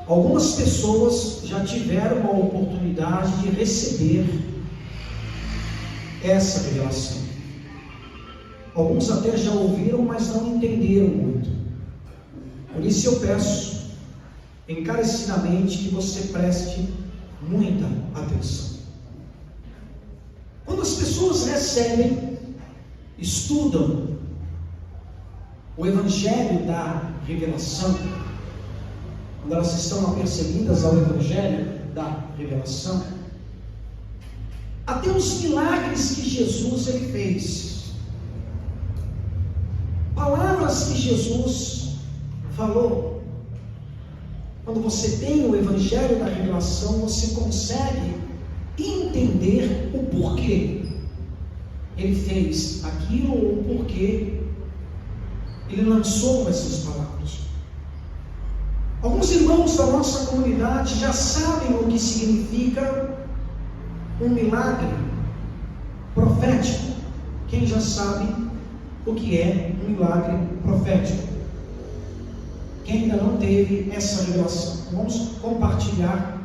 Algumas pessoas já tiveram a oportunidade de receber essa revelação. Alguns até já ouviram, mas não entenderam muito. Por isso eu peço encarecidamente que você preste muita atenção. Quando as pessoas recebem, estudam o Evangelho da Revelação, quando elas estão apercebidas ao Evangelho da Revelação, até os milagres que Jesus ele fez, palavras que Jesus falou, quando você tem o Evangelho da Revelação, você consegue entender o porquê ele fez aquilo ou o porquê ele lançou essas palavras. Alguns irmãos da nossa comunidade já sabem o que significa um milagre profético. Quem já sabe o que é um milagre profético? Quem ainda não teve essa revelação, vamos compartilhar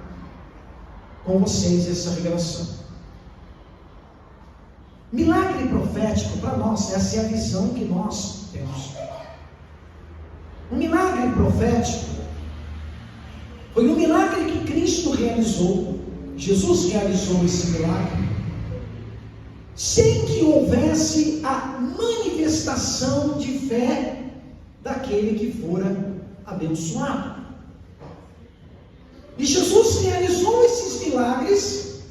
com vocês essa revelação. Milagre profético, para nós, essa é a visão que nós temos. Um milagre profético foi um milagre que Cristo realizou. Jesus realizou esse milagre sem que houvesse a manifestação de fé daquele que fora abençoado. E Jesus realizou esses milagres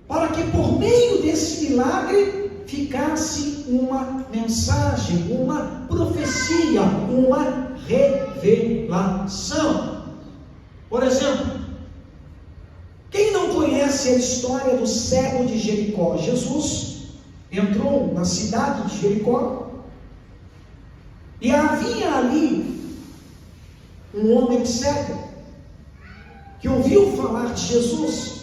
para que por meio desse milagre ficasse uma mensagem, uma profecia, uma revelação. Por exemplo, quem não conhece a história do cego de Jericó? Jesus entrou na cidade de Jericó e havia ali um homem cego que ouviu falar de Jesus.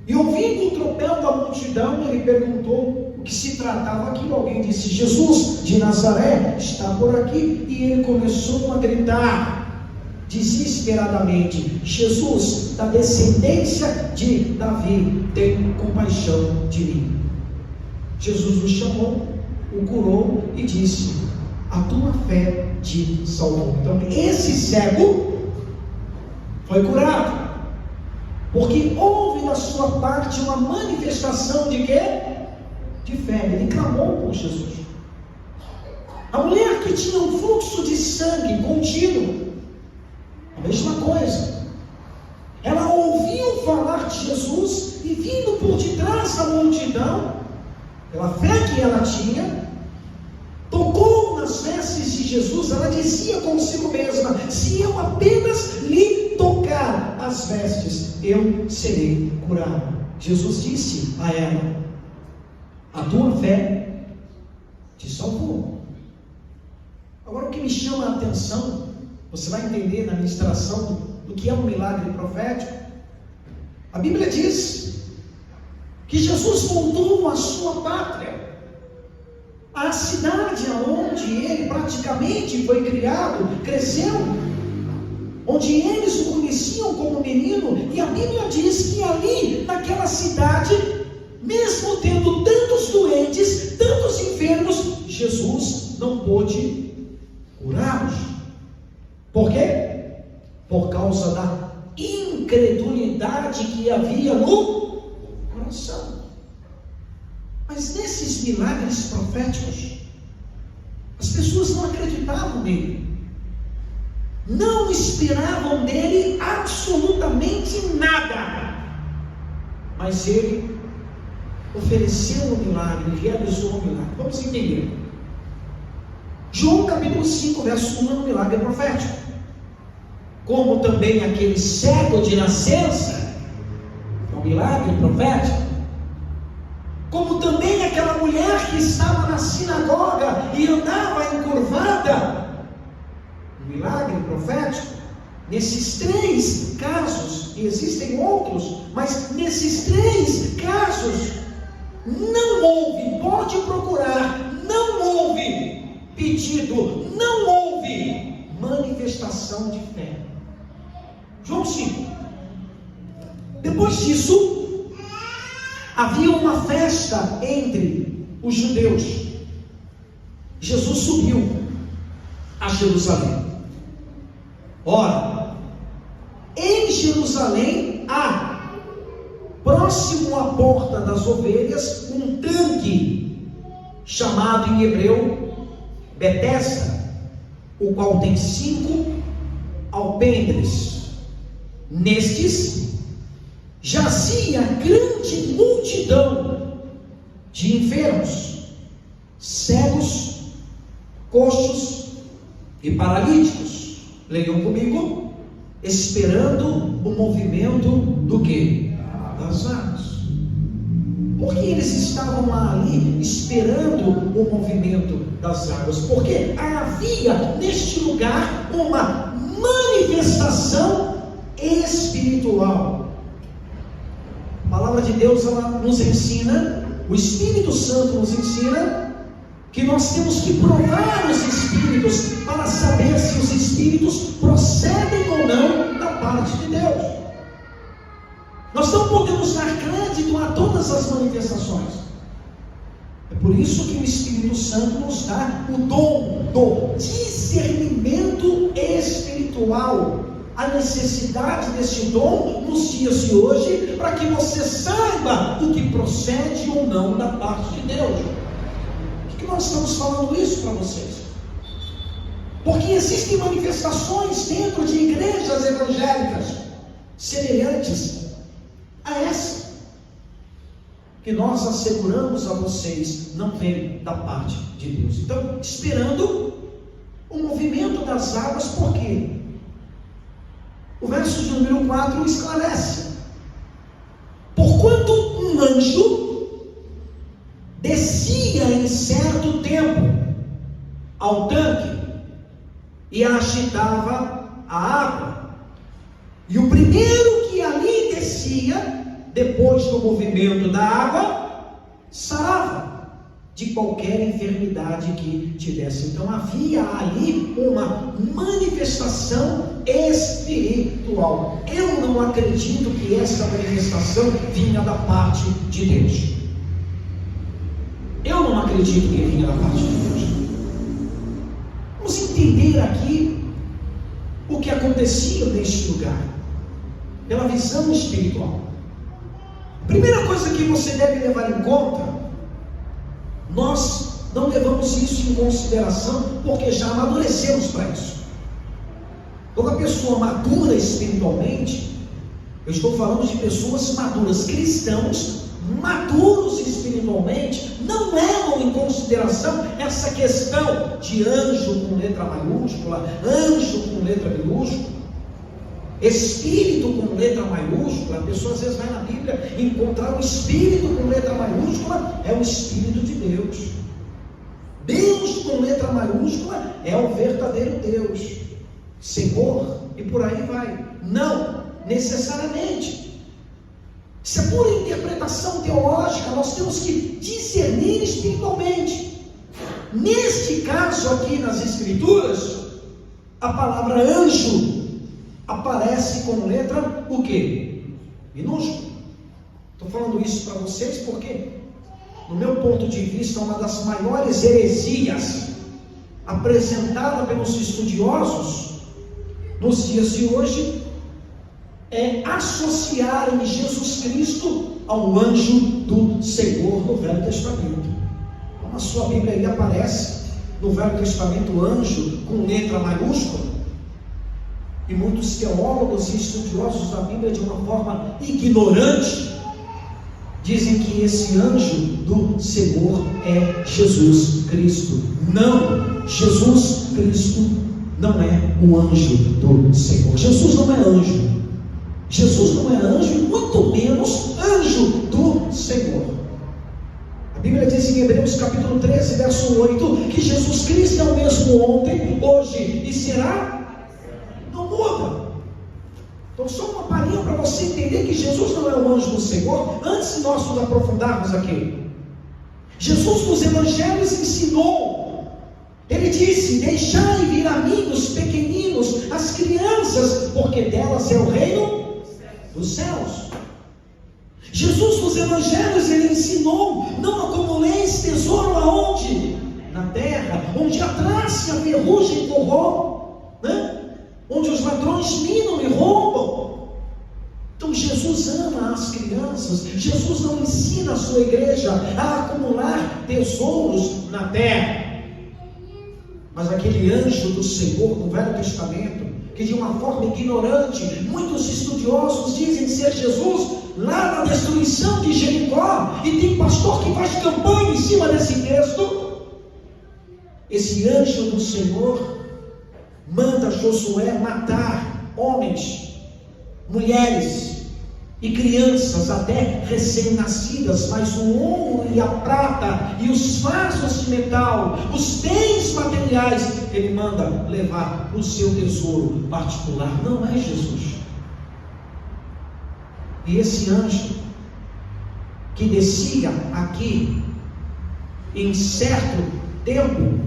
E ouvindo o tropel da multidão, ele perguntou o que se tratava aquilo. Alguém disse: Jesus de Nazaré está por aqui. E ele começou a gritar desesperadamente: Jesus, da descendência de Davi, tem compaixão de mim. Jesus o chamou, o curou e disse: a tua fé te salvou. Então esse cego foi curado, porque houve na sua parte uma manifestação de quê? De fé. Ele clamou por Jesus. A mulher que tinha um fluxo de sangue contínuo, a mesma coisa. Ela ouviu falar de Jesus e, vindo por detrás da multidão, pela fé que ela tinha, tocou nas vestes de Jesus. Ela dizia consigo mesma: se eu apenas lhe tocar as vestes, eu serei curada. Jesus disse a ela: a tua fé te salvou. Agora, o que me chama a atenção, você vai entender na ministração do que é um milagre profético. A Bíblia diz que Jesus voltou à sua pátria, à cidade onde ele praticamente foi criado, cresceu, onde eles o conheciam como menino. E a Bíblia diz que ali, naquela cidade, mesmo tendo tantos doentes, tantos enfermos, Jesus não pôde curá-los. Por quê? Por causa da incredulidade que havia no coração. Mas nesses milagres proféticos, as pessoas não acreditavam nele, não esperavam dele absolutamente nada. Mas ele ofereceu um milagre, realizou um milagre. Vamos entender. João capítulo 5, verso 1 é um milagre profético. Como também aquele cego de nascença é um milagre profético. Como também aquela mulher que estava na sinagoga e andava encurvada, um milagre profético. Nesses três casos, e existem outros, mas nesses três casos não houve, pode procurar, não houve pedido, não houve manifestação manifestação de fé. João 5. Depois disso, havia uma festa entre os judeus. Jesus subiu a Jerusalém. Ora, em Jerusalém há, próximo à porta das ovelhas, um tanque, chamado em hebreu Betesda, o qual tem 5 alpendres. Nestes jazia grande multidão de enfermos, cegos, coxos e paralíticos. Leiam comigo. Esperando o movimento do quê? Das águas. Por que eles estavam lá ali esperando o movimento das águas? Porque havia neste lugar uma manifestação espiritual. A palavra de Deus, ela nos ensina, o Espírito Santo nos ensina, que nós temos que provar os Espíritos para saber se os Espíritos procedem ou não da parte de Deus. Nós não podemos dar crédito a todas as manifestações. É por isso que o Espírito Santo nos dá o dom do discernimento espiritual. A necessidade desse dom nos dias de hoje, para que você saiba o que procede ou não da parte de Deus. Por que nós estamos falando isso para vocês? Porque existem manifestações dentro de igrejas evangélicas semelhantes a essa, que nós asseguramos a vocês não vem da parte de Deus. Então, esperando o movimento das águas, por quê? O verso de número 4 esclarece: porquanto um anjo descia em certo tempo ao tanque e agitava a água, e o primeiro que ali descia, depois do movimento da água, sarava de qualquer enfermidade que tivesse. Então havia ali uma manifestação espiritual. Eu não acredito que essa manifestação vinha da parte de Deus. Eu não acredito que vinha da parte de Deus. Vamos entender aqui o que acontecia neste lugar, pela visão espiritual. Primeira coisa que você deve levar em conta, nós não levamos isso em consideração porque já amadurecemos para isso. Toda pessoa madura espiritualmente, eu estou falando de pessoas maduras, cristãos maduros espiritualmente, não levam em consideração essa questão de anjo com letra maiúscula, anjo com letra minúscula, espírito com letra maiúscula. A pessoa às vezes vai na Bíblia encontrar o espírito com letra maiúscula, é o Espírito de Deus. Deus com letra maiúscula é o verdadeiro Deus, Senhor, e por aí vai. Não necessariamente. Isso é pura interpretação teológica. Nós temos que discernir espiritualmente. Neste caso aqui nas Escrituras, a palavra anjo aparece com letra o quê? Minúscula. Estou falando isso para vocês porque, no meu ponto de vista, uma das maiores heresias apresentada pelos estudiosos nos dias de hoje é associarem Jesus Cristo ao anjo do Senhor no Velho Testamento. Então, na sua Bíblia aí aparece no Velho Testamento anjo com letra maiúscula, e muitos teólogos e estudiosos da Bíblia, de uma forma ignorante, dizem que esse anjo do Senhor é Jesus Cristo. Não, Jesus Cristo não é o anjo do Senhor. Jesus não é anjo. Jesus não é anjo, e muito menos anjo do Senhor. A Bíblia diz em Hebreus capítulo 13, verso 8, que Jesus Cristo é o mesmo ontem, hoje e será, não muda. Então, só uma palhinha para você entender que Jesus não é o anjo do Senhor. Antes de nós nos aprofundarmos aqui, Jesus nos evangelhos ensinou. Ele disse: deixai vir a mim os pequeninos, porque delas é o reino dos céus. Jesus nos evangelhos, ele ensinou: não acumuleis tesouro aonde? Na terra, onde a traça e a ferrugem corroem, né? Onde os ladrões minam e roubam. Então Jesus ama as crianças. Jesus não ensina a sua igreja a acumular tesouros na terra. Mas aquele anjo do Senhor no Velho Testamento, que de uma forma ignorante, muitos estudiosos dizem ser Jesus, lá na destruição de Jericó, e tem pastor que faz campanha em cima desse texto. Esse anjo do Senhor manda Josué matar homens, mulheres e crianças, até recém-nascidas, mas o ouro e a prata e os vasos de metal, os bens materiais, ele manda levar para o seu tesouro particular. Não é Jesus. E esse anjo que descia aqui em certo tempo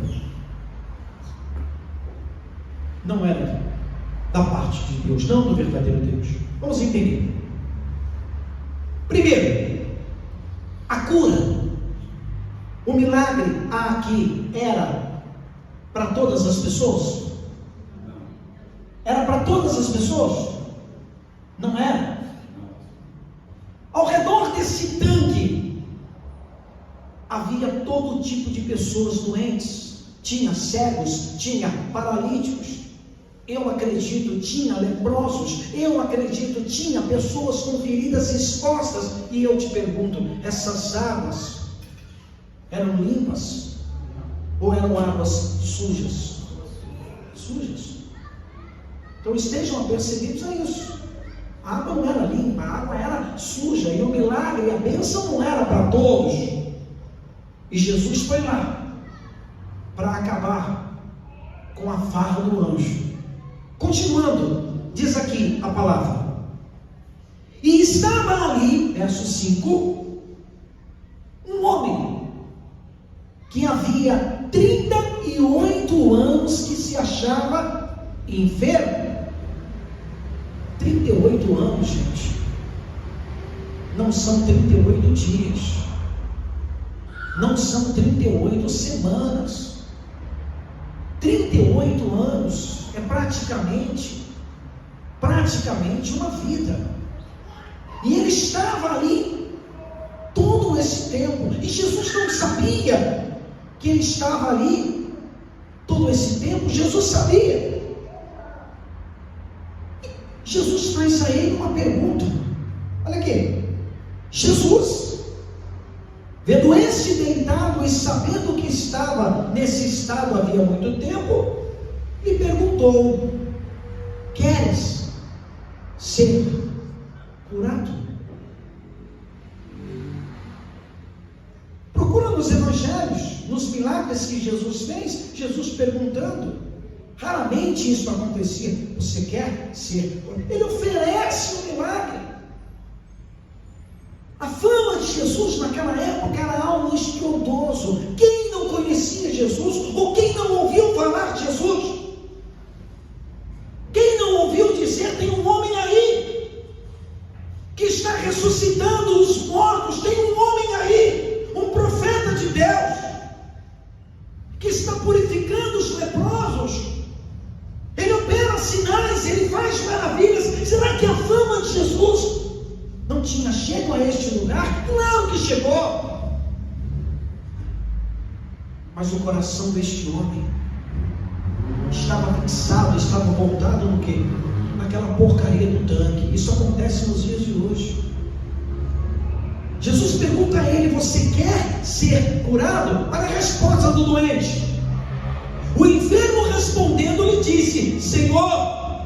não era da parte de Deus, não do verdadeiro Deus. Vamos entender. Primeiro, a cura, o milagre aqui era para todas as pessoas? Era para todas as pessoas? Não era? Ao redor desse tanque havia todo tipo de pessoas doentes. Tinha cegos, tinha paralíticos, eu acredito tinha leprosos, eu acredito tinha pessoas com feridas expostas. E eu te pergunto, essas águas eram limpas ou eram águas sujas? Sujas. Então estejam apercebidos a isso. A água não era limpa, a água era suja, e o milagre e a bênção não era para todos. E Jesus foi lá para acabar com a farra do anjo. Continuando, diz aqui a palavra: e estava ali, verso 5, um homem que havia 38 anos que se achava enfermo. 38 anos, gente, não são 38 dias, não são 38 semanas. 38 anos é praticamente uma vida. E ele estava ali todo esse tempo, e Jesus não sabia que ele estava ali todo esse tempo. Jesus sabia. Jesus faz a ele uma pergunta. Olha aqui, Jesus, vendo este deitado e sabendo que estava nesse estado havia muito tempo, lhe perguntou: queres ser curado? Procura nos evangelhos, nos milagres que Jesus fez, Jesus perguntando. Raramente isso acontecia. Você quer ser curado? Ele oferece um milagre. A fama de Jesus naquela época era algo estrondoso. Quem não conhecia Jesus, ou quem não ouviu falar de Jesus, quem não ouviu dizer: tem um homem aí que está ressuscitando os mortos, tem um homem aí, um profeta de Deus, que está purificando os leprosos, ele opera sinais, ele faz maravilhas. Será que a fama de Jesus não tinha chegado a este lugar? Claro que chegou. Mas o coração deste homem estava fixado, estava voltado no quê? Naquela porcaria do tanque. Isso acontece nos dias de hoje. Jesus pergunta a ele: você quer ser curado? Olha a resposta do doente. O enfermo respondendo lhe disse: Senhor,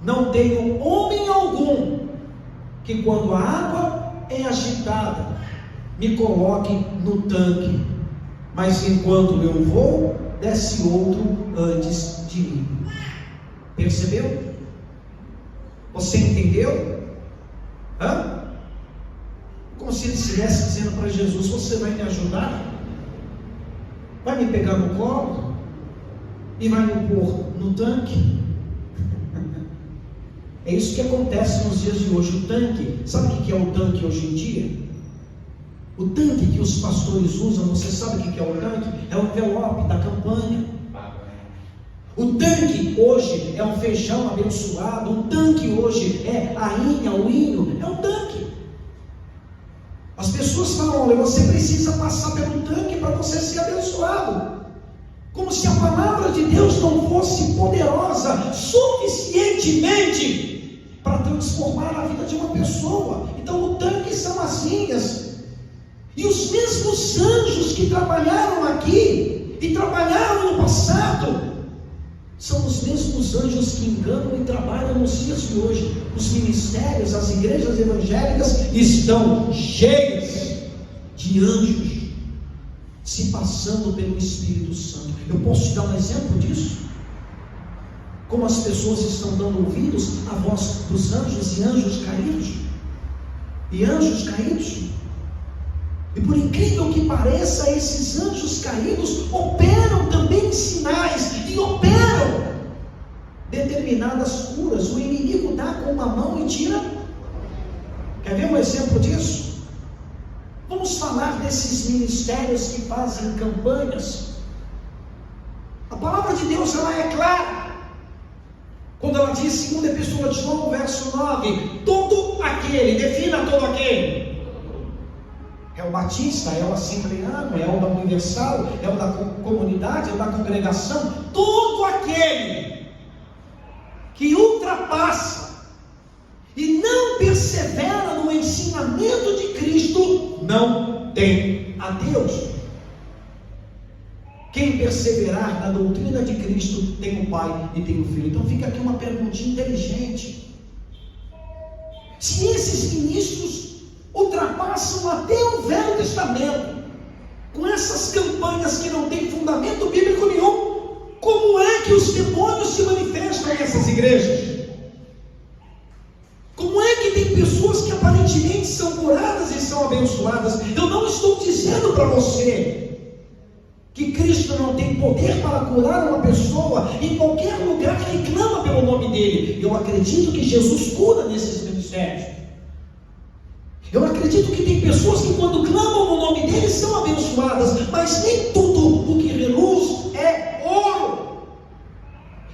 não tenho homem algum que quando a água é agitada me coloque no tanque, mas enquanto eu vou, desce outro antes de mim. Percebeu? Você entendeu? Como se ele estivesse dizendo para Jesus: você vai me ajudar? Vai me pegar no colo? E vai me pôr no tanque? É isso que acontece nos dias de hoje. O tanque, sabe o que é o tanque hoje em dia? O tanque que os pastores usam, você sabe o que é o tanque? É o envelope da campanha. O tanque hoje é um feijão abençoado. O tanque hoje é a inha, o hino. É um tanque. As pessoas falam: olha, você precisa passar pelo tanque para você ser abençoado. Como se a palavra de Deus não fosse poderosa suficientemente para transformar a vida de uma pessoa. Então o tanque são as inhas. E os mesmos anjos que trabalharam aqui e trabalharam no passado são os mesmos anjos que enganam e trabalham nos dias de hoje. Os ministérios, as igrejas evangélicas estão cheias de anjos se passando pelo Espírito Santo. Eu posso te dar um exemplo disso? Como as pessoas estão dando ouvidos à voz dos anjos e anjos caídos. E anjos caídos. E por incrível que pareça, esses anjos caídos operam também sinais e operam determinadas curas. O inimigo dá com uma mão e tira. Quer ver um exemplo disso? Vamos falar desses ministérios que fazem campanhas. A palavra de Deus, ela é clara quando ela diz, segunda epístola de João, verso 9: todo aquele, defina todo aquele. É o batista, é o assembleano, é o da universal, é o da comunidade, é o da congregação. Todo aquele que ultrapassa e não persevera no ensinamento de Cristo não tem a Deus. Quem perseverar na doutrina de Cristo tem o Pai e tem o Filho. Então fica aqui uma perguntinha inteligente: se esses ministros ultrapassam até o Velho Testamento com essas campanhas que não têm fundamento bíblico nenhum, como é que os demônios se manifestam nessas igrejas? Como é que tem pessoas que aparentemente são curadas e são abençoadas? Eu não estou dizendo para você que Cristo não tem poder para curar uma pessoa em qualquer lugar que clama pelo nome dele. Eu acredito que Jesus cura nesses ministérios. Eu acredito que tem pessoas que quando clamam no nome dele são abençoadas, mas nem tudo o que reluz é ouro.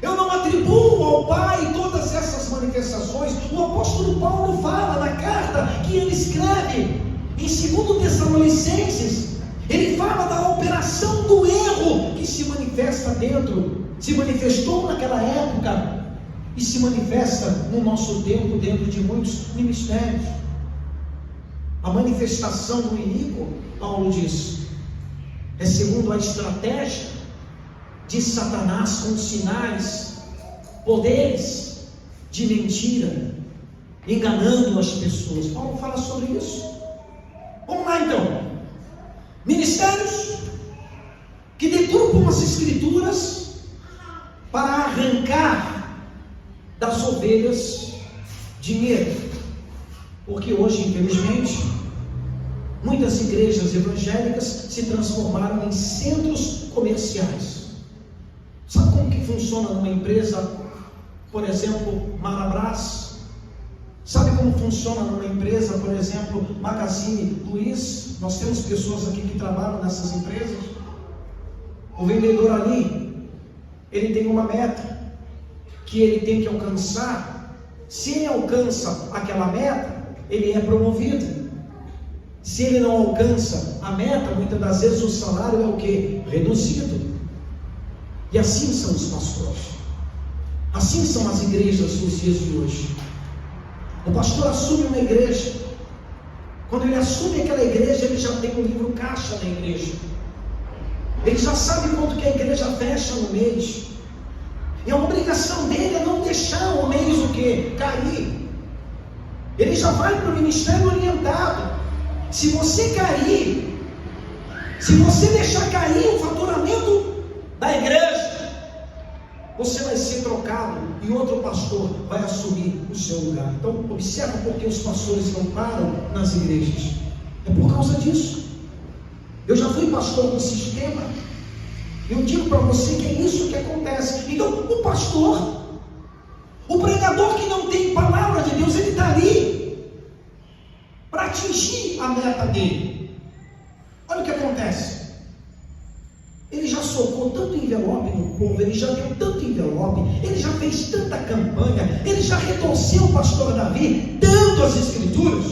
Eu não atribuo ao Pai todas essas manifestações. O apóstolo Paulo fala na carta que ele escreve em 2 Tessalonicenses. Ele fala da operação do erro que se manifesta dentro, se manifestou naquela época e se manifesta no nosso tempo dentro de muitos ministérios. A manifestação do inimigo, Paulo diz, é segundo a estratégia de Satanás com sinais, poderes de mentira, enganando as pessoas. Paulo fala sobre isso. Vamos lá então. Ministérios que deturpam as escrituras para arrancar das ovelhas dinheiro. Porque hoje, infelizmente, muitas igrejas evangélicas se transformaram em centros comerciais. Sabe como que funciona numa empresa, por exemplo, Marabras? Sabe como funciona numa empresa, por exemplo, Magazine Luiz? Nós temos pessoas aqui que trabalham nessas empresas. O vendedor ali, ele tem uma meta que ele tem que alcançar. Se ele alcança aquela meta, ele é promovido. Se ele não alcança a meta, muitas das vezes o salário é o quê? Reduzido. E assim são os pastores. Assim são as igrejas nos dias de hoje. O pastor assume uma igreja. Quando ele assume aquela igreja, ele já tem um livro caixa na igreja. Ele já sabe quanto que a igreja fecha no mês. E a obrigação dele é não deixar o mês o quê? Cair. Ele já vai para o ministério orientado. Se você cair, se você deixar cair o faturamento da igreja, você vai ser trocado e outro pastor vai assumir o seu lugar. Então observa porque os pastores não param nas igrejas. É por causa disso. Eu já fui pastor do sistema. Eu digo para você que é isso que acontece. Então o pastor, o pregador que não tem palavra atingir a meta dele. Olha o que acontece. Ele já socou tanto envelope no povo, ele já deu tanto envelope, ele já fez tanta campanha, ele já retorceu o pastor Davi tanto as escrituras,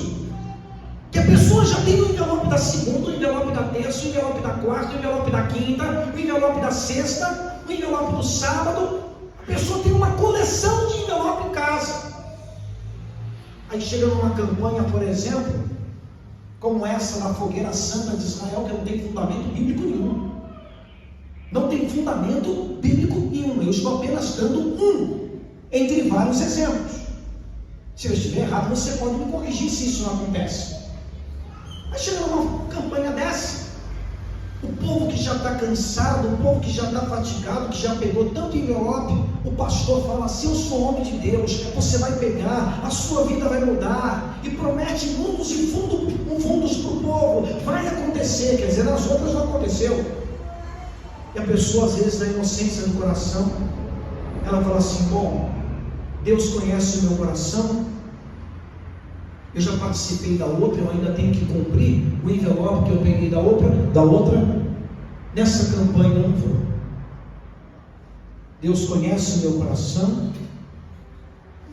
que a pessoa já tem o envelope da segunda, o envelope da terça, o envelope da quarta, o envelope da quinta, o envelope da sexta, o envelope do sábado. A pessoa tem uma coleção de envelope em casa. Aí chega numa campanha, por exemplo, como essa na Fogueira Santa de Israel, que não tem fundamento bíblico nenhum. Não tem fundamento bíblico nenhum. Eu estou apenas dando um entre vários exemplos. Se eu estiver errado, você pode me corrigir se isso não acontece. Aí chega numa campanha dessa, o povo que já está cansado, o povo que já está fatigado, que já pegou tanto envelope, o pastor fala assim: eu sou homem de Deus, você vai pegar, a sua vida vai mudar, e promete mundos e fundos para o povo, vai acontecer. Quer dizer, nas outras não aconteceu. E a pessoa, às vezes, na inocência do coração, ela fala assim: bom, Deus conhece o meu coração, eu já participei da outra, eu ainda tenho que cumprir o envelope que eu peguei da outra, nessa campanha eu não vou. Deus conhece o meu coração,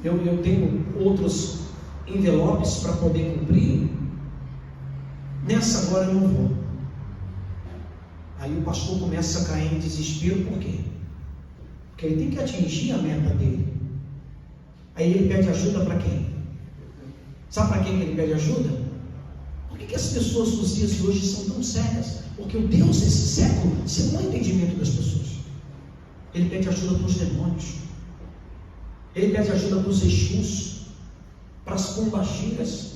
eu tenho outros envelopes para poder cumprir, nessa agora eu não vou. Aí o pastor começa a cair em desespero. Por quê? Porque ele tem que atingir a meta dele. Aí ele pede ajuda para quem? Sabe para quem que ele pede ajuda? Por que as pessoas dos dias de hoje são tão cegas? Porque o Deus desse século cegou o entendimento das pessoas. Ele pede ajuda para os demônios, ele pede ajuda para os Exus, para as pombagiras,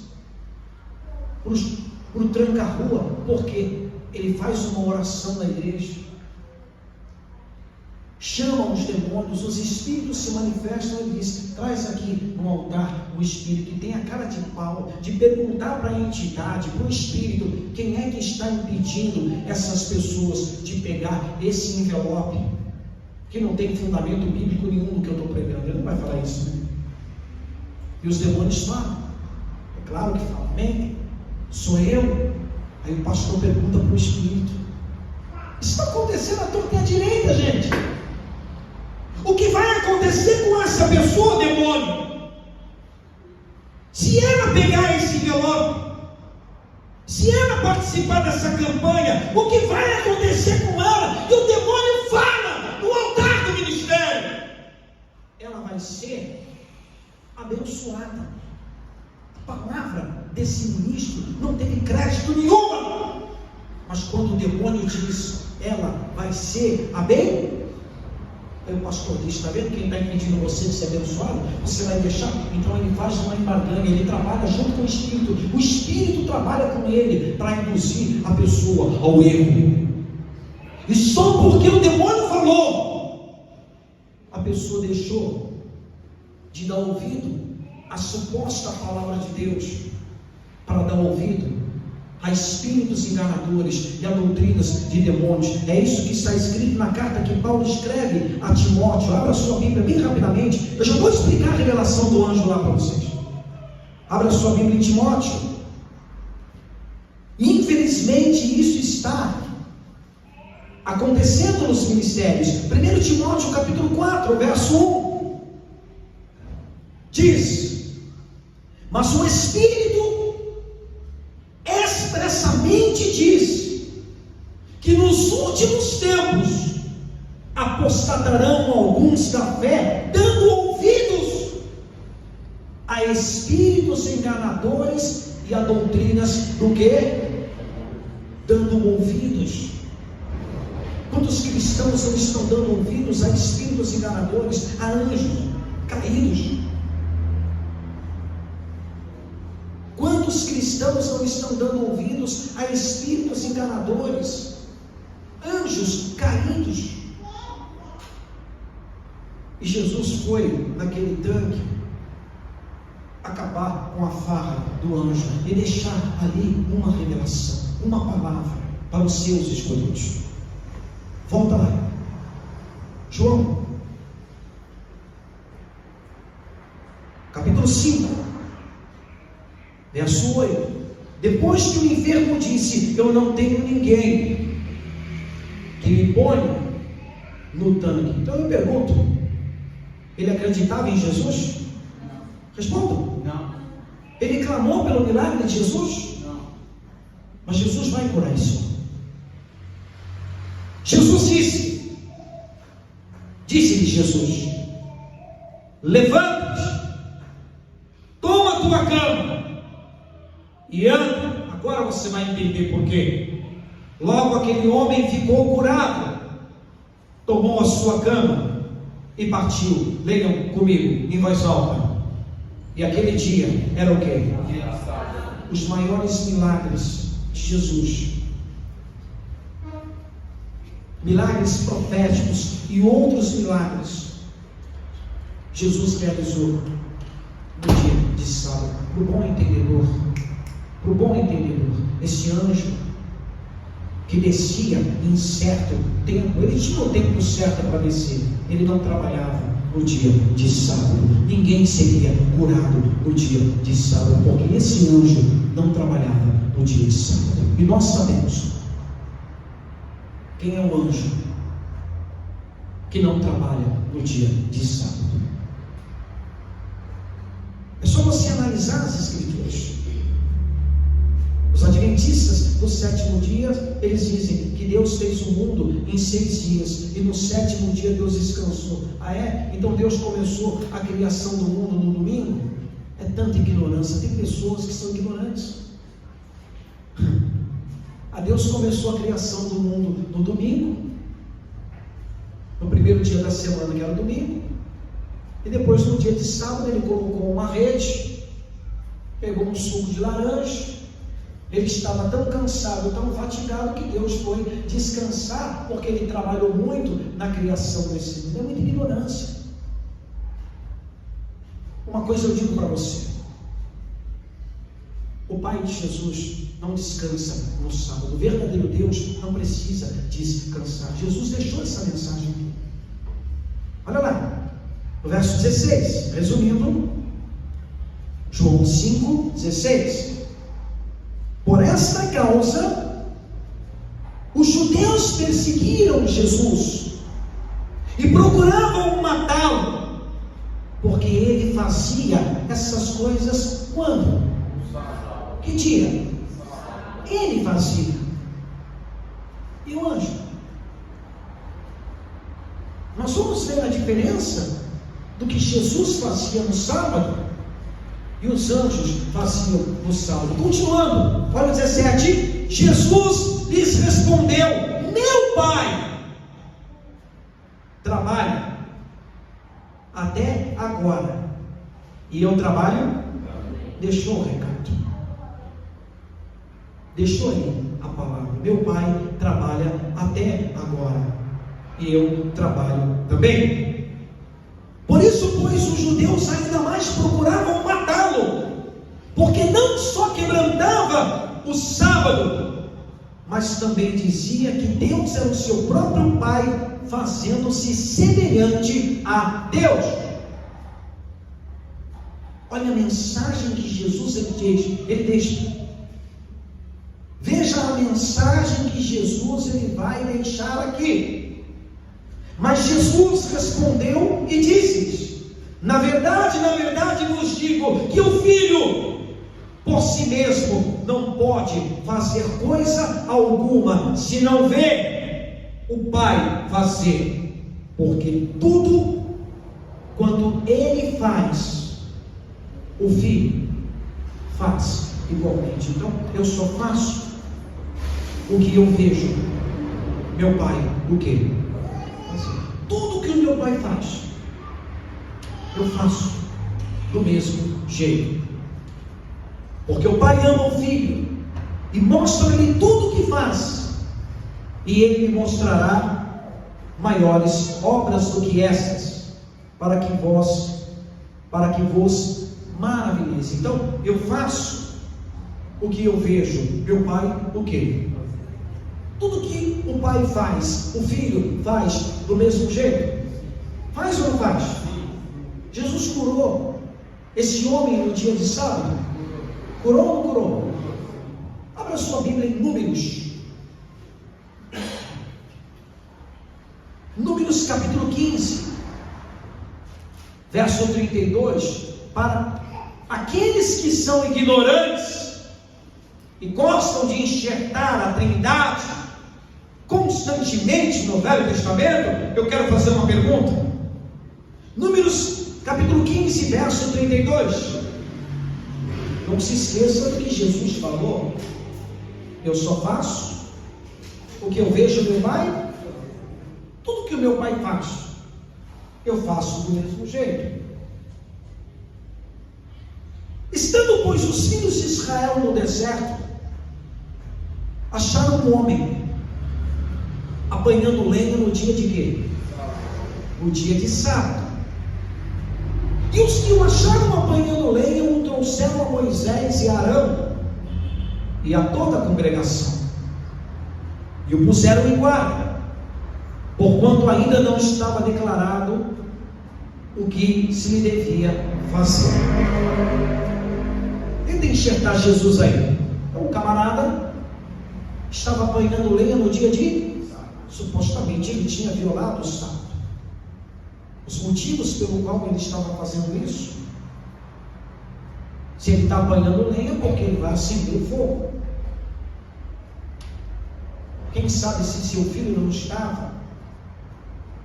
para o tranca-rua. Por quê? Ele faz uma oração na igreja, chama os demônios, os espíritos se manifestam e diz: traz aqui no altar o espírito, que tem a cara de pau, de perguntar para a entidade, para o espírito, quem é que está impedindo essas pessoas de pegar esse envelope, que não tem fundamento bíblico nenhum no que eu estou pregando. Ele não vai falar isso, né? E os demônios falam, é claro que falam: amém, sou eu. Aí o pastor pergunta para o espírito: isso está acontecendo à torta e à direita, gente. O que vai acontecer com essa pessoa, demônio? Se ela pegar esse envelope, se ela participar dessa campanha, o que vai acontecer com ela? E o demônio fala no altar do ministério: ela vai ser abençoada. A palavra desse ministro não teve crédito nenhuma, mas quando o demônio diz: ela vai ser abençoada, aí o pastor diz: está vendo quem está impedindo você de ser abençoado? Você vai deixar? Então ele faz uma embarganha, ele trabalha junto com o espírito trabalha com ele para induzir a pessoa ao erro. E só porque o demônio falou, a pessoa deixou de dar ouvido à suposta palavra de Deus, para dar ouvido a espíritos enganadores e a doutrinas de demônios. É isso que está escrito na carta que Paulo escreve a Timóteo. Abra sua Bíblia bem rapidamente, eu já vou explicar a revelação do anjo lá para vocês. Abra sua Bíblia em Timóteo. Infelizmente isso está acontecendo nos ministérios. 1 Timóteo capítulo 4, verso 1 diz: mas o Espírito expressamente diz que nos últimos tempos apostatarão alguns da fé, dando ouvidos a espíritos enganadores e a doutrinas do que? Dando ouvidos. Quantos cristãos não estão dando ouvidos a espíritos enganadores, a anjos caídos? Quantos cristãos não estão dando ouvidos a espíritos enganadores, anjos caídos? E Jesus foi naquele tanque acabar com a farra do anjo e deixar ali uma revelação, uma palavra para os seus escolhidos. Volta lá, João capítulo 5, verso 8. Depois que o enfermo disse: eu não tenho ninguém que me ponha no tanque. Então eu pergunto: ele acreditava em Jesus? Responda. Não. Ele clamou pelo milagre de Jesus? Não. Mas Jesus vai curar isso. Jesus disse-lhe Jesus: levanta-te, toma a tua cama e anda. Agora você vai entender por quê. Logo aquele homem ficou curado, tomou a sua cama e partiu. Leiam comigo em voz alta. E aquele dia era o quê? Os maiores milagres de Jesus. Milagres proféticos e outros milagres Jesus realizou no dia de sábado. Para o bom entendedor, esse anjo que descia em certo tempo, ele tinha o tempo certo para descer, ele não trabalhava no dia de sábado. Ninguém seria curado no dia de sábado, porque esse anjo não trabalhava no dia de sábado. E nós sabemos quem é o anjo que não trabalha no dia de sábado. É só você analisar as Escrituras. Os adventistas do sétimo dia, eles dizem que Deus fez o mundo em 6 dias e no sétimo dia Deus descansou. Ah é? Então Deus começou a criação do mundo no domingo? É tanta ignorância. Tem pessoas que são ignorantes. A Deus começou a criação do mundo no domingo, no primeiro dia da semana, que era o domingo, e depois no dia de sábado ele colocou uma rede, pegou um suco de laranja. Ele estava tão cansado, tão fatigado, que Deus foi descansar, porque ele trabalhou muito na criação desse mundo. É muita ignorância. Uma coisa eu digo para você: o Pai de Jesus não descansa no sábado. O verdadeiro Deus não precisa descansar. Jesus deixou essa mensagem aqui. Olha lá, no verso 16, resumindo, João 5,16. Por esta causa, os judeus perseguiram Jesus e procuravam matá-lo, porque ele fazia essas coisas quando? Que dia? Ele fazia. E o anjo? Nós vamos ver a diferença do que Jesus fazia no sábado e os anjos faziam no sábado. Continuando, olha o 17. Jesus lhes respondeu: meu Pai trabalha até agora, e eu trabalho. Deixou o recado. Deixou aí a palavra. Meu Pai trabalha até agora, e eu trabalho também. Por isso, pois, os judeus ainda mais procuravam matá-lo, porque não só quebrantava o sábado, mas também dizia que Deus era o seu próprio Pai, fazendo-se semelhante a Deus. Olha a mensagem que Jesus ele deixa. Veja a mensagem que Jesus ele vai deixar aqui. Mas Jesus respondeu e disse-lhes: na verdade vos digo que o Filho por si mesmo não pode fazer coisa alguma, se não vê o Pai fazer, porque tudo quanto ele faz, o Filho faz igualmente. Então eu só faço o que eu vejo meu Pai o quê? Tudo que o meu Pai faz, eu faço do mesmo jeito, porque o Pai ama o Filho e mostra-lhe tudo o que faz, e ele lhe mostrará maiores obras do que essas, para que vos maravilheis. Então eu faço o que eu vejo meu Pai o quê? Tudo que o Pai faz, o Filho faz do mesmo jeito. Faz ou não faz? Jesus curou esse homem no dia de sábado? Curou ou não curou? Abra sua Bíblia em Números. Números capítulo 15, verso 32. Para aqueles que são ignorantes e gostam de enxertar a Trindade constantemente no Velho Testamento, eu quero fazer uma pergunta. Números capítulo 15, verso 32. Não se esqueça do que Jesus falou: eu só faço o que eu vejo do meu Pai. Tudo que o meu Pai faz, eu faço do mesmo jeito. Estando, pois, os filhos de Israel no deserto, acharam um homem apanhando lenha no dia de quê? No dia de sábado. E os que o acharam apanhando lenha o trouxeram a Moisés e a Arão e a toda a congregação, e o puseram em guarda, porquanto ainda não estava declarado o que se lhe devia fazer. Tenta enxertar Jesus aí. Então, o camarada estava apanhando lenha no dia de supostamente ele tinha violado o sábado. Os motivos pelo qual ele estava fazendo isso: se ele está apanhando lenha, porque ele vai acender o fogo. Quem sabe se seu filho não estava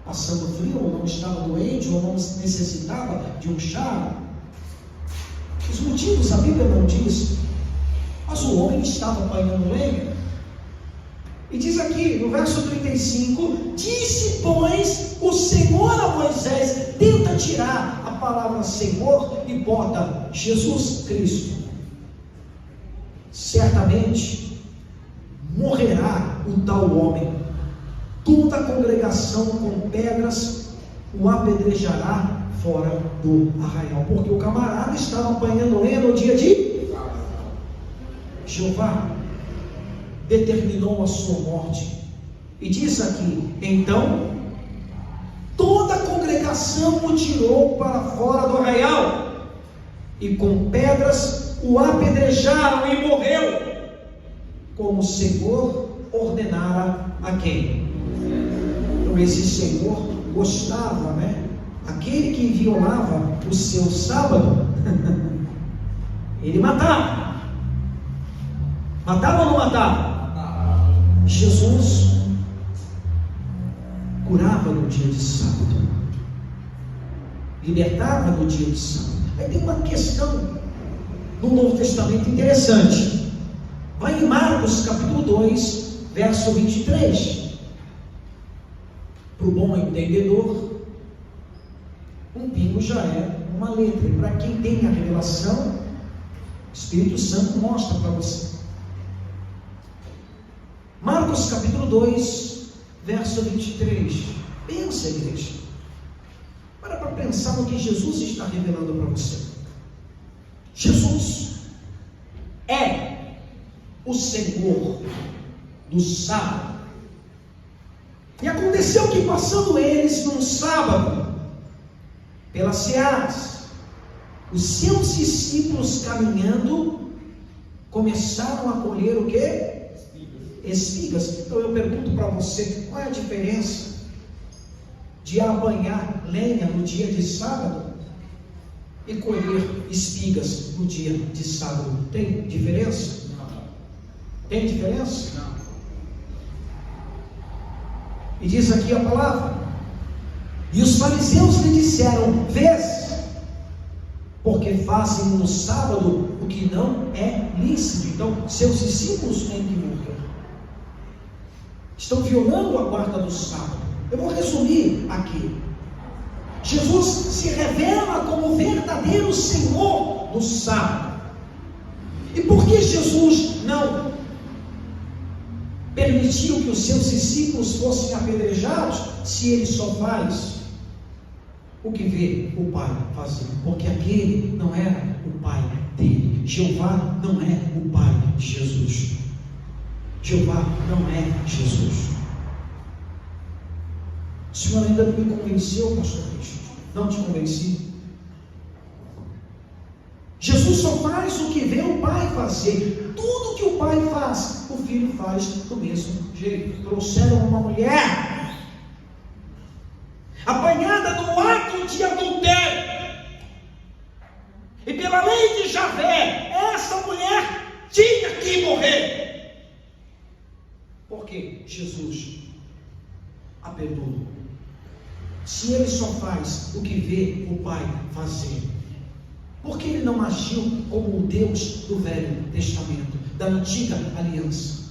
passando frio, ou não estava doente, ou não necessitava de um chá. Os motivos a Bíblia não diz, mas o homem estava apanhando lenha. E diz aqui no verso 35: disse, pois, o Senhor a Moisés. Tenta tirar a palavra Senhor e bota Jesus Cristo. Certamente morrerá o tal homem, toda a congregação com pedras o apedrejará fora do arraial. Porque o camarada estava apanhando lenha no dia de Jeová determinou a sua morte. E diz aqui: então toda a congregação o tirou para fora do arraial, e com pedras o apedrejaram, e morreu, como o Senhor ordenara a quem? Então esse Senhor gostava, né? Aquele que violava o seu sábado, ele matava. Matava ou não matava? Jesus curava no dia de sábado, libertava no dia de sábado. Aí tem uma questão no Novo Testamento interessante. Vai em Marcos capítulo 2, verso 23. Para o bom entendedor, um pingo já é uma letra. E para quem tem a revelação, o Espírito Santo mostra para você. Marcos capítulo 2, verso 23. Pensa, igreja. Para pensar no que Jesus está revelando para você. Jesus é o Senhor do sábado. E aconteceu que, passando eles num sábado pelas searas, os seus discípulos, caminhando, começaram a colher o quê? Espigas. Então eu pergunto para você: qual é a diferença de apanhar lenha no dia de sábado e colher espigas no dia de sábado? Tem diferença? Não. Tem diferença? Não. E diz aqui a palavra: e os fariseus lhe disseram: vês, porque fazem no sábado o que não é lícito. Então seus discípulos têm que morrer. Estão violando a guarda do sábado. Eu vou resumir aqui. Jesus se revela como verdadeiro Senhor do sábado. E por que Jesus não permitiu que os seus discípulos fossem apedrejados, se ele só faz o que vê o Pai fazer? Porque aquele não era o Pai dele. Jeová não é o Pai de Jesus. Jeová não é Jesus. O Senhor ainda não me convenceu, pastor Cristo? Não te convenci? Jesus só faz o que vê o Pai fazer. Tudo que o Pai faz, o filho faz do mesmo jeito. Trouxeram uma mulher apanhada no ato de adultério, e pela lei de Javé, essa mulher tinha que morrer, porque Jesus a perdoou. Se ele só faz o que vê o Pai fazer, por que ele não agiu como o Deus do Velho Testamento, da antiga aliança?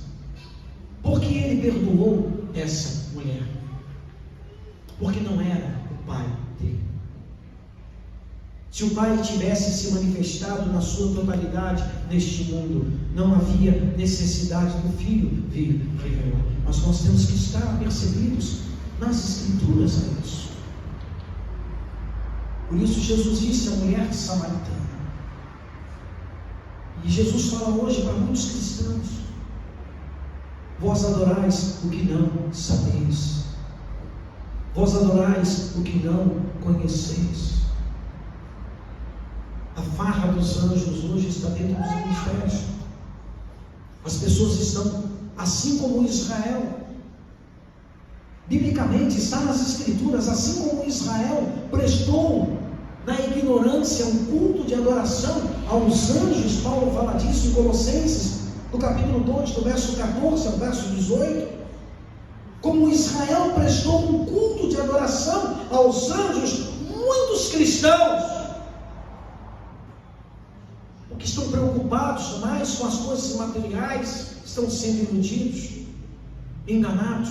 Por que ele perdoou essa mulher? Porque não era o pai dele. Se o Pai tivesse se manifestado na sua totalidade neste mundo, não havia necessidade do Filho vir revelar. Mas nós temos que estar apercebidos nas Escrituras a isso. Por isso Jesus disse à mulher samaritana. E Jesus fala hoje para muitos cristãos: vós adorais o que não sabeis, vós adorais o que não conheceis. A farra dos anjos hoje está dentro dos ministérios. As pessoas estão assim como Israel. Biblicamente está nas Escrituras, assim como Israel prestou na ignorância um culto de adoração aos anjos. Paulo fala disso em Colossenses, no capítulo 2, do verso 14 ao verso 18. Como Israel prestou um culto de adoração aos anjos, muitos cristãos, que estão preocupados mais com as coisas materiais, estão sendo iludidos, enganados,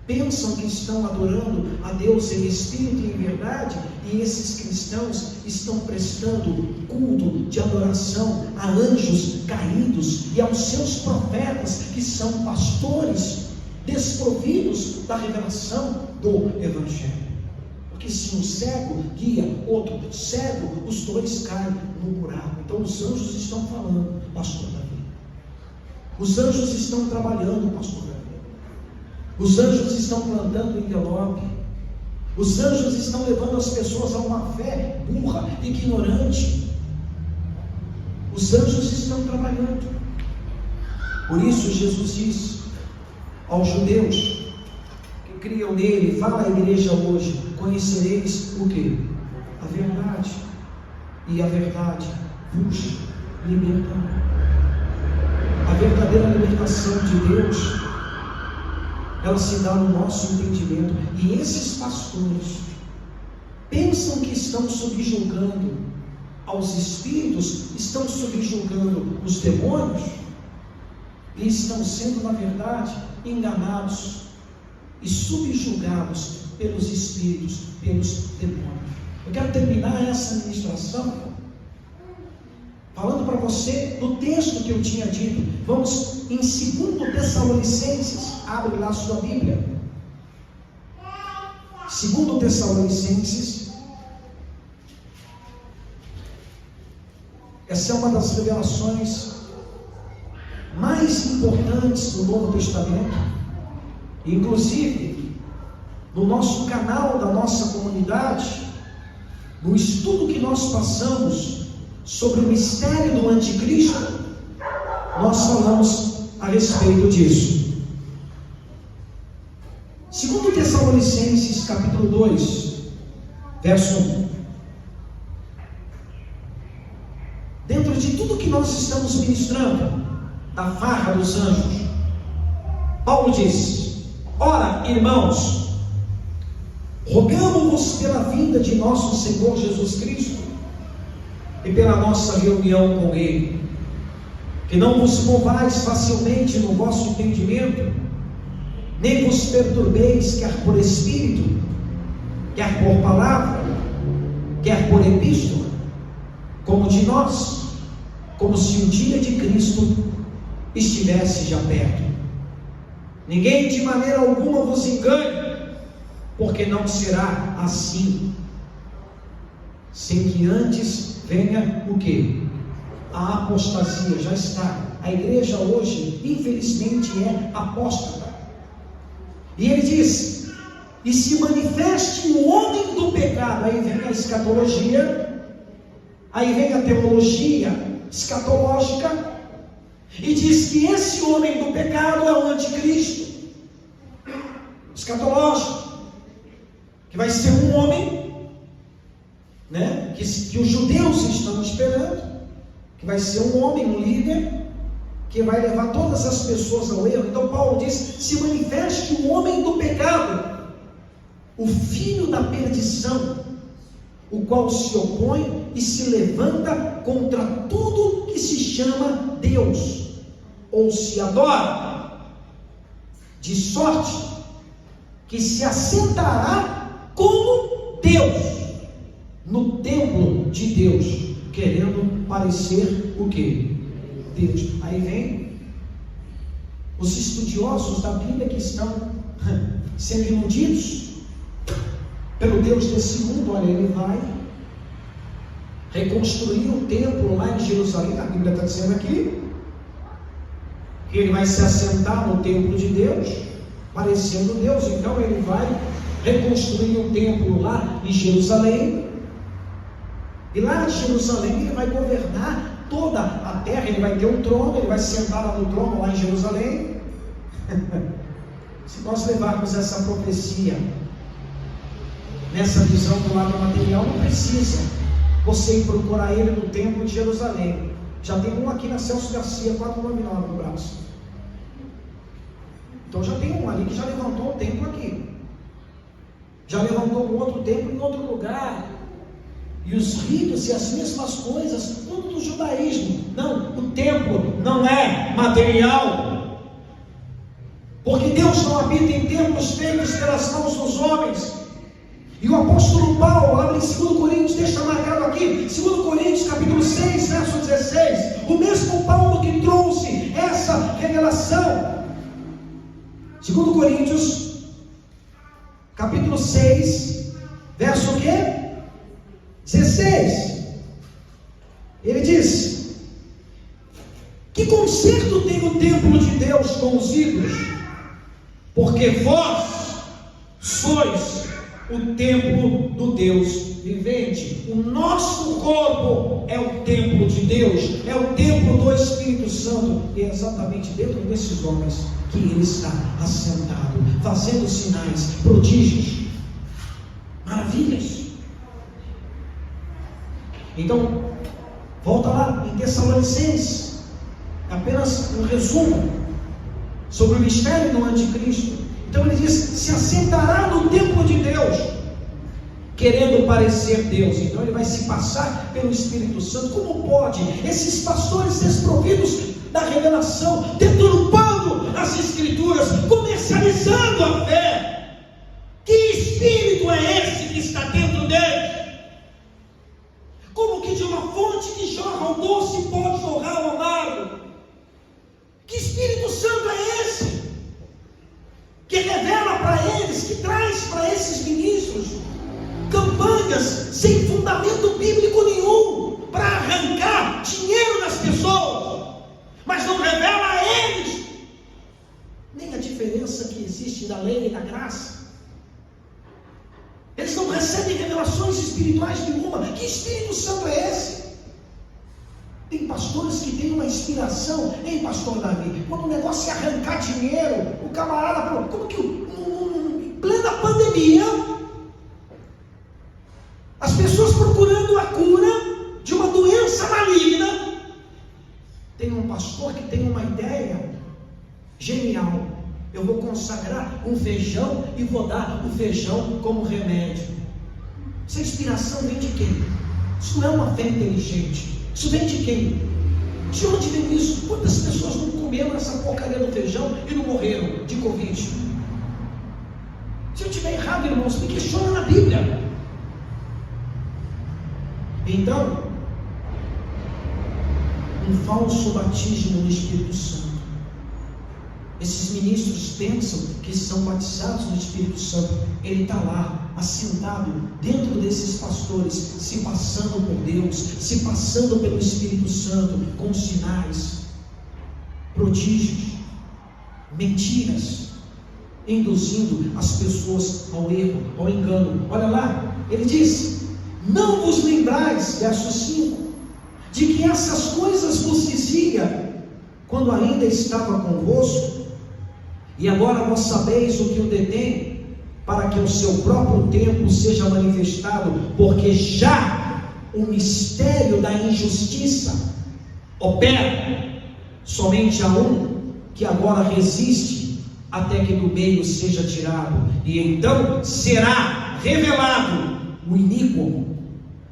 pensam que estão adorando a Deus em espírito e em verdade, e esses cristãos estão prestando culto de adoração a anjos caídos e aos seus profetas, que são pastores desprovidos da revelação do Evangelho. Porque se um cego guia outro cego, os dois caem no buraco. Então os anjos estão falando, pastor Davi. Os anjos estão trabalhando, pastor Davi. Os anjos estão plantando envelope. Os anjos estão levando as pessoas a uma fé burra, ignorante. Os anjos estão trabalhando. Por isso Jesus diz aos judeus que criam nele, fala à igreja hoje: conhecereis o que? A verdade, e a verdade vos libertará. A verdadeira libertação de Deus, ela se dá no nosso entendimento. E esses pastores pensam que estão subjugando aos espíritos, estão subjugando os demônios, e estão sendo, na verdade, enganados e subjugados pelos espíritos, pelos demônios. Eu quero terminar essa ministração falando para você do texto que eu tinha dito. Vamos em 2 Tessalonicenses, abre lá a sua Bíblia. 2 Tessalonicenses. Essa é uma das revelações mais importantes do Novo Testamento. Inclusive, no nosso canal da nossa comunidade, no estudo que nós passamos sobre o mistério do anticristo, nós falamos a respeito disso. 2 Tessalonicenses capítulo 2, verso 1. Dentro de tudo que nós estamos ministrando, da farra dos anjos, Paulo diz: ora, irmãos, rogamo-vos pela vinda de nosso Senhor Jesus Cristo e pela nossa reunião com Ele, que não vos movais facilmente no vosso entendimento, nem vos perturbeis, quer por espírito, quer por palavra, quer por epístola, como de nós, como se o dia de Cristo estivesse já perto. Ninguém de maneira alguma vos engane, porque não será assim, sem que antes venha o quê? A apostasia. Já está. A igreja hoje, infelizmente, é apóstata. E ele diz: e se manifeste o homem do pecado. Aí vem a escatologia, aí vem a teologia escatológica, e diz que esse homem do pecado é o anticristo escatológico, que vai ser um homem, né, que os judeus estão esperando, que vai ser um homem, um líder, que vai levar todas as pessoas ao erro. Então Paulo diz: se manifeste o homem do pecado, o filho da perdição, o qual se opõe e se levanta contra tudo que se chama Deus, ou se adora, de sorte que se assentará como Deus no templo de Deus, querendo parecer o quê? Deus. Aí vem os estudiosos da Bíblia que estão sendo iludidos pelo Deus desse mundo. Olha, ele vai reconstruir o templo lá em Jerusalém. A Bíblia está dizendo aqui que ele vai se assentar no templo de Deus, parecendo Deus. Então ele vai reconstruir o templo lá em Jerusalém, e lá em Jerusalém ele vai governar toda a terra. Ele vai ter um trono, ele vai sentar lá no trono, lá em Jerusalém. Se nós levarmos essa profecia nessa visão do lado material, não precisa você ir procurar ele no templo de Jerusalém. Já tem um aqui na Celso Garcia 499 no braço. Então já tem um ali que já levantou o templo aqui, já levantou um outro templo em outro lugar. E os ritos e as mesmas coisas, tudo do judaísmo. Não, o templo não é material, porque Deus não habita em templos feitos pelas mãos dos homens. E o apóstolo Paulo, lá em 2 Coríntios, deixa marcado aqui, 2 Coríntios capítulo 6, verso 16, o mesmo Paulo que trouxe essa revelação. 2 Coríntios capítulo 6, verso o quê? 16, ele diz: que conserto tem o templo de Deus com os ídolos? Porque vós sois o templo do Deus vivente. O nosso corpo é o templo de Deus, é o templo do Espírito Santo, e é exatamente dentro desses homens que ele está assentado, fazendo sinais, prodígios, maravilhas. Então, volta lá em Tessalonicenses, apenas um resumo sobre o mistério do anticristo. Então ele diz: se assentará no templo de Deus, querendo parecer Deus. Então ele vai se passar pelo Espírito Santo. Como pode esses pastores desprovidos da revelação, deturpando as Escrituras, comercializando a fé? Que espírito é esse que está dentro deles? Como que de uma fonte que jorra o doce pode jorrar o amargo? Que Espírito Santo é esse? Que revela para eles, que traz para esses ministros campanhas sem fundamento bíblico nenhum, para arrancar dinheiro das pessoas, mas não revela a eles nem a diferença que existe da lei e da graça. Eles não recebem revelações espirituais nenhuma. Que Espírito Santo é esse? Tem pastores que têm uma inspiração, hein, pastor Davi? Quando o negócio é arrancar dinheiro, o camarada, como que em plena pandemia, as pessoas procurando a cura de uma doença maligna, tem um pastor que tem uma ideia genial: eu vou consagrar um feijão e vou dar o feijão como remédio. Essa inspiração vem de quem? Isso não é uma fé inteligente. Isso vem de quem? De onde vem isso? Quantas pessoas não comeram essa porcaria do feijão e não morreram de Covid? Se eu estiver errado, irmãos, me questiona na Bíblia. Então, um falso batismo no Espírito Santo. Esses ministros pensam que são batizados no Espírito Santo. Ele está lá, assentado dentro desses pastores, se passando por Deus, se passando pelo Espírito Santo, com sinais, prodígios, mentiras, induzindo as pessoas ao erro, ao engano. Olha lá, ele diz: não vos lembrais, verso 5, de que essas coisas vos dizia quando ainda estava convosco, e agora vós sabeis o que o detém, para que o seu próprio tempo seja manifestado, porque já o mistério da injustiça opera. Somente há um que agora resiste, até que do meio seja tirado, e então será revelado o iníquo,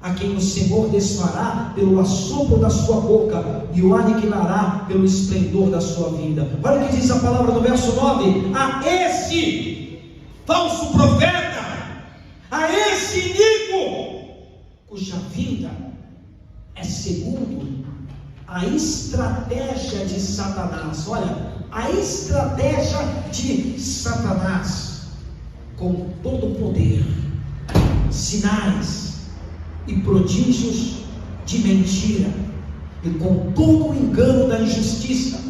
a quem o Senhor desfará pelo assopro da sua boca, e o aniquilará pelo esplendor da sua vinda. Olha o que diz a palavra no verso 9: a esse falso profeta, a esse iníquo, cuja vinda é segundo a estratégia de Satanás. Olha, a estratégia de Satanás, com todo o poder, sinais e prodígios de mentira, e com todo o engano da injustiça,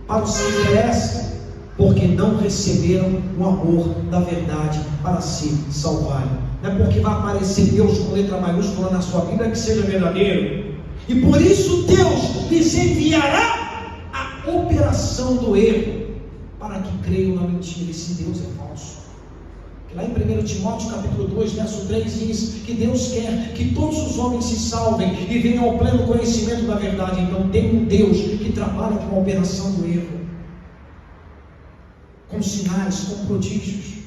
para os que perecem, porque não receberam o amor da verdade para se salvarem. Não é porque vai aparecer Deus com letra maiúscula na sua Bíblia que seja verdadeiro. E por isso Deus lhes enviará a operação do erro, para que creiam na mentira. Esse Deus é falso. Lá em 1 Timóteo capítulo 2, verso 3 diz que Deus quer que todos os homens se salvem e venham ao pleno conhecimento da verdade. Então tem um Deus que trabalha com a operação do erro, com sinais, com prodígios,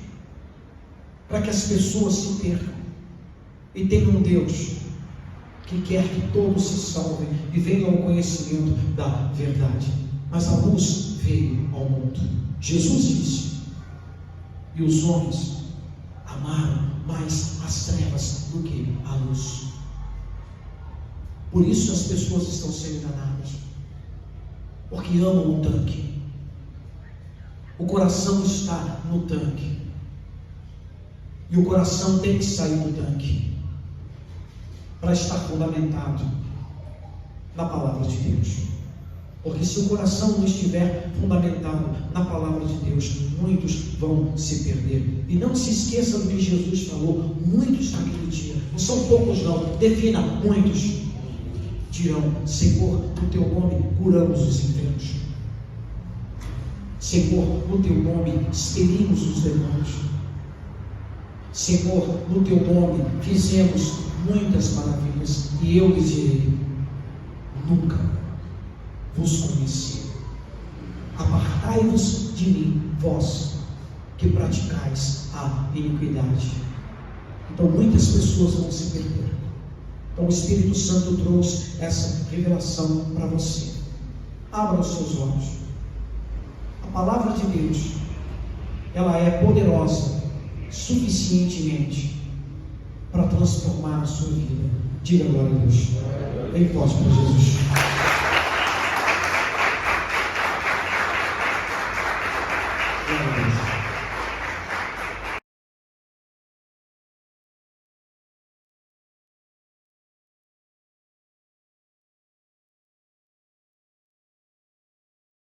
para que as pessoas se percam. E tem um Deus que quer que todos se salvem e venham ao conhecimento da verdade. Mas a luz veio ao mundo. Jesus disse, e os homens amaram mais as trevas do que a luz. Por isso as pessoas estão sendo enganadas, porque amam o tanque. O coração está no tanque, e o coração tem que sair do tanque para estar fundamentado na palavra de Deus. Porque se o coração não estiver fundamentado na palavra de Deus, muitos vão se perder. E não se esqueça do que Jesus falou: muitos naquele dia, não são poucos não, defina: muitos dirão, Senhor, no teu nome curamos os enfermos, Senhor, no teu nome expelimos os demônios, Senhor, no teu nome fizemos muitas maravilhas. E eu lhes direi: nunca vos conheci. Apartai-vos de mim, vós que praticais a iniquidade. Então muitas pessoas vão se perder. Então o Espírito Santo trouxe essa revelação para você. Abra os seus olhos. A palavra de Deus, ela é poderosa suficientemente para transformar a sua vida. Diga glória a Deus. Em voz para Jesus.